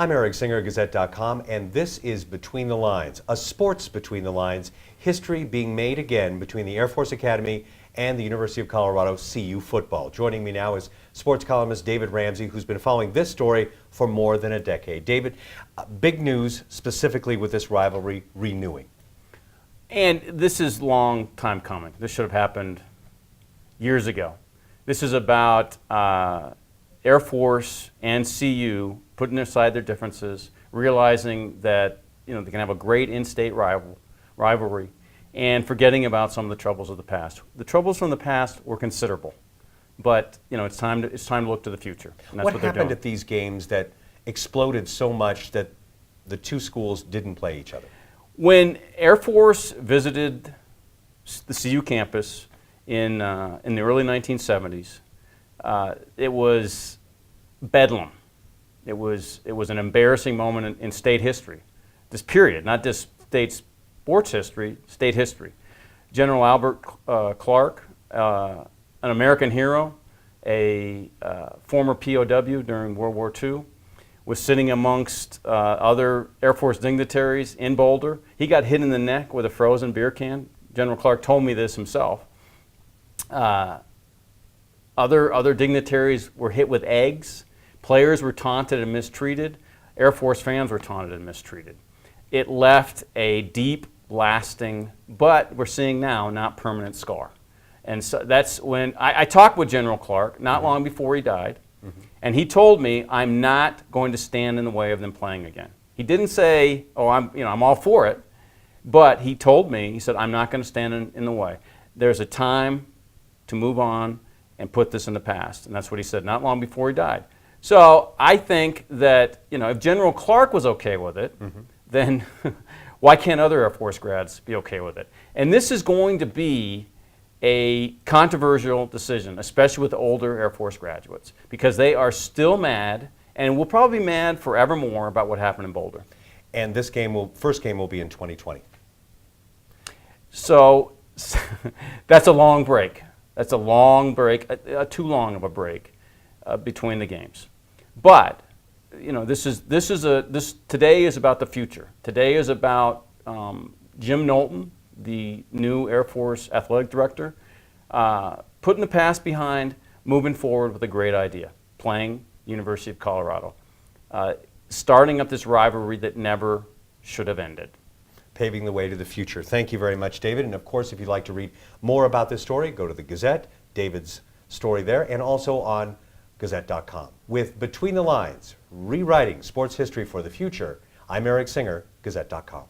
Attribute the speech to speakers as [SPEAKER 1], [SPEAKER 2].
[SPEAKER 1] I'm Eric Singer, Gazette.com, and this is Between the Lines, a sports between the lines, history being made again between the Air Force Academy and the University of Colorado CU football. Joining me now is sports columnist David Ramsey, who's been following this story for more than a decade. David, big news specifically with this rivalry renewing.
[SPEAKER 2] And this is long time coming. This should have happened years ago. This is about Air Force and CU putting aside their differences, realizing that they can have a great in-state rivalry, and forgetting about some of the troubles of the past. The troubles from the past were considerable, but it's time to look to the future. And that's what
[SPEAKER 1] happened at these games that exploded so much that the two schools didn't play each other?
[SPEAKER 2] When Air Force visited the CU campus in the early 1970s, it was bedlam. It was an embarrassing moment in state history. This period, not just state sports history, state history. General Albert Clark, an American hero, a former POW during World War II, was sitting amongst other Air Force dignitaries in Boulder. He got hit in the neck with a frozen beer can. General Clark told me this himself. Other dignitaries were hit with eggs. Players were taunted and mistreated. Air Force fans were taunted and mistreated. It left a deep, lasting, but we're seeing now, not permanent scar. And so that's when I talked with General Clark not long before he died, and he told me, I'm not going to stand in the way of them playing again. He didn't say, oh, I'm all for it, but he told me, he said, I'm not going to stand in the way. There's a time to move on and put this in the past. And that's what he said not long before he died. So I think that if General Clark was okay with it, then why can't other Air Force grads be okay with it? And this is going to be a controversial decision, especially with older Air Force graduates, because they are still mad and will probably be mad forevermore about what happened in Boulder.
[SPEAKER 1] And this first game will be in 2020.
[SPEAKER 2] So that's a long break. That's a long break, too long of a break between the games. But today is about the future. Today is about Jim Knowlton, the new Air Force athletic director, putting the past behind, moving forward with a great idea, playing University of Colorado, starting up this rivalry that never should have ended.
[SPEAKER 1] Paving the way to the future. Thank you very much, David. And of course, if you'd like to read more about this story, go to the Gazette, David's story there, and also on Gazette.com. With Between the Lines, rewriting sports history for the future, I'm Eric Singer, Gazette.com.